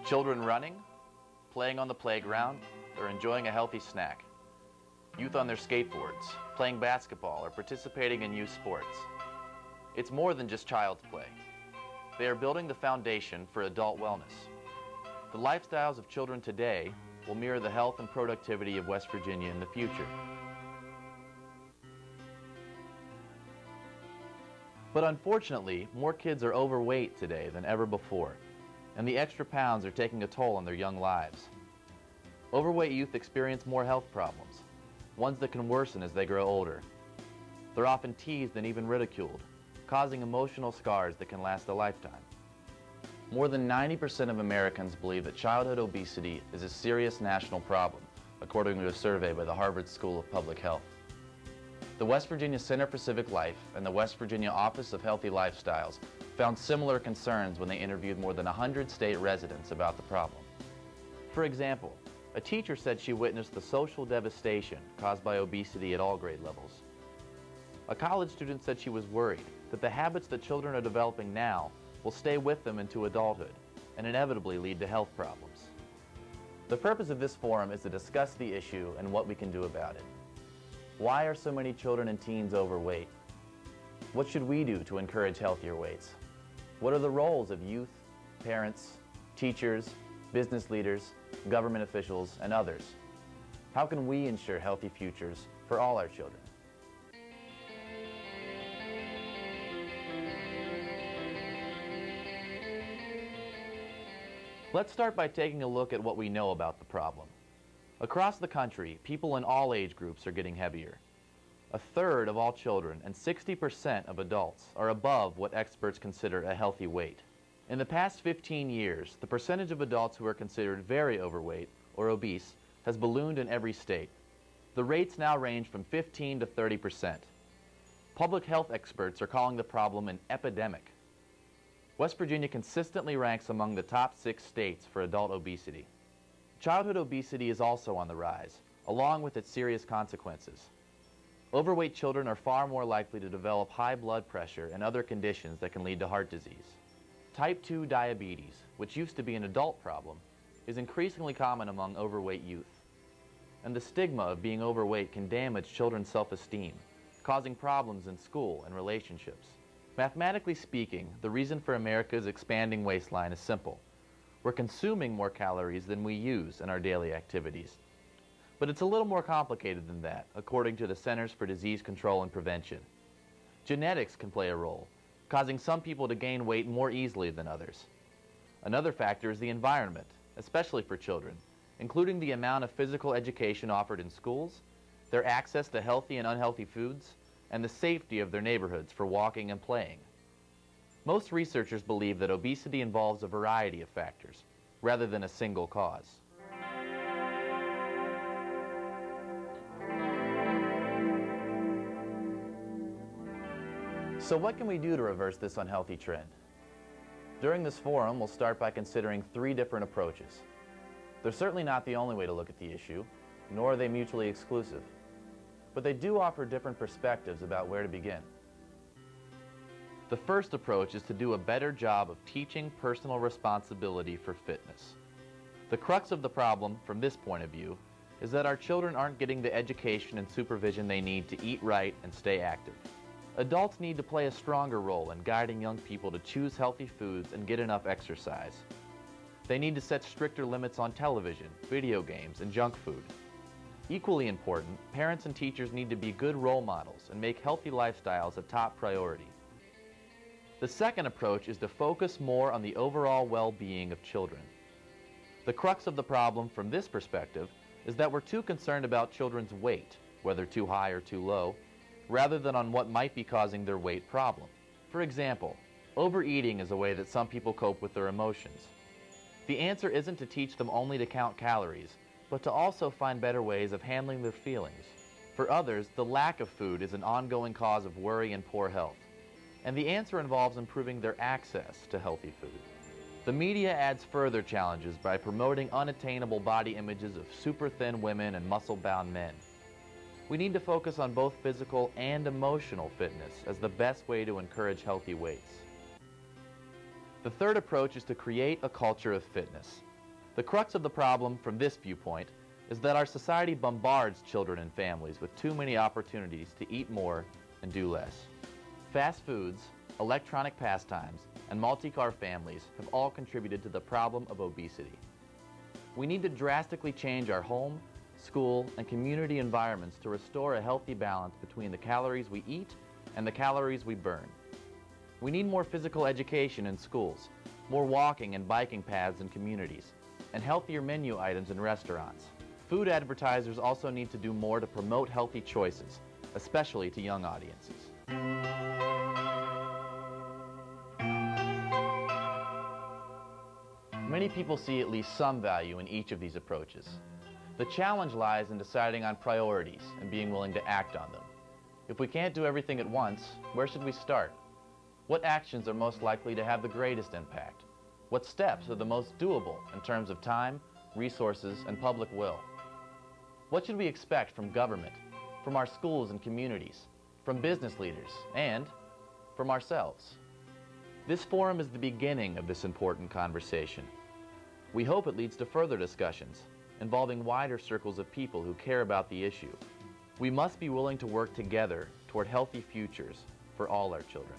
Children running, playing on the playground, or enjoying a healthy snack. Youth on their skateboards, playing basketball, or participating in youth sports. It's more than just child's play. They are building the foundation for adult wellness. The lifestyles of children today will mirror the health and productivity of West Virginia in the future. But unfortunately, more kids are overweight today than ever before, and the extra pounds are taking a toll on their young lives. Overweight youth experience more health problems, ones that can worsen as they grow older. They're often teased and even ridiculed, causing emotional scars that can last a lifetime. More than 90% of Americans believe that childhood obesity is a serious national problem, according to a survey by the Harvard School of Public Health. The West Virginia Center for Civic Life and the West Virginia Office of Healthy Lifestyles found similar concerns when they interviewed more than 100 state residents about the problem. For example, a teacher said she witnessed the social devastation caused by obesity at all grade levels. A college student said she was worried that the habits that children are developing now will stay with them into adulthood and inevitably lead to health problems. The purpose of this forum is to discuss the issue and what we can do about it. Why are so many children and teens overweight? What should we do to encourage healthier weights? What are the roles of youth, parents, teachers, business leaders, government officials, and others? How can we ensure healthy futures for all our children? Let's start by taking a look at what we know about the problem. Across the country, people in all age groups are getting heavier. A third of all children and 60% of adults are above what experts consider a healthy weight. In the past 15 years, the percentage of adults who are considered very overweight or obese has ballooned in every state. The rates now range from 15 to 30%. Public health experts are calling the problem an epidemic. West Virginia consistently ranks among the top 6 states for adult obesity. Childhood obesity is also on the rise, along with its serious consequences. Overweight children are far more likely to develop high blood pressure and other conditions that can lead to heart disease. Type 2 diabetes, which used to be an adult problem, is increasingly common among overweight youth. And the stigma of being overweight can damage children's self-esteem, causing problems in school and relationships. Mathematically speaking, the reason for America's expanding waistline is simple. We're consuming more calories than we use in our daily activities. But it's a little more complicated than that, according to the Centers for Disease Control and Prevention. Genetics can play a role, causing some people to gain weight more easily than others. Another factor is the environment, especially for children, including the amount of physical education offered in schools, their access to healthy and unhealthy foods, and the safety of their neighborhoods for walking and playing. Most researchers believe that obesity involves a variety of factors, rather than a single cause. So what can we do to reverse this unhealthy trend? During this forum, we'll start by considering 3 different approaches. They're certainly not the only way to look at the issue, nor are they mutually exclusive. But they do offer different perspectives about where to begin. The first approach is to do a better job of teaching personal responsibility for fitness. The crux of the problem, from this point of view, is that our children aren't getting the education and supervision they need to eat right and stay active. Adults need to play a stronger role in guiding young people to choose healthy foods and get enough exercise. They need to set stricter limits on television, video games, and junk food. Equally important, parents and teachers need to be good role models and make healthy lifestyles a top priority. The second approach is to focus more on the overall well-being of children. The crux of the problem from this perspective is that we're too concerned about children's weight, whether too high or too low, rather than on what might be causing their weight problem. For example, overeating is a way that some people cope with their emotions. The answer isn't to teach them only to count calories, but to also find better ways of handling their feelings. For others, the lack of food is an ongoing cause of worry and poor health. And the answer involves improving their access to healthy food. The media adds further challenges by promoting unattainable body images of super thin women and muscle-bound men. We need to focus on both physical and emotional fitness as the best way to encourage healthy weights. The third approach is to create a culture of fitness. The crux of the problem from this viewpoint is that our society bombards children and families with too many opportunities to eat more and do less. Fast foods, electronic pastimes, and multi-car families have all contributed to the problem of obesity. We need to drastically change our home, school, and community environments to restore a healthy balance between the calories we eat and the calories we burn. We need more physical education in schools, more walking and biking paths in communities, and healthier menu items in restaurants. Food advertisers also need to do more to promote healthy choices, especially to young audiences. Many people see at least some value in each of these approaches. The challenge lies in deciding on priorities and being willing to act on them. If we can't do everything at once, where should we start? What actions are most likely to have the greatest impact? What steps are the most doable in terms of time, resources, and public will? What should we expect from government, from our schools and communities, from business leaders, and from ourselves? This forum is the beginning of this important conversation. We hope it leads to further discussions involving wider circles of people who care about the issue. We must be willing to work together toward healthy futures for all our children.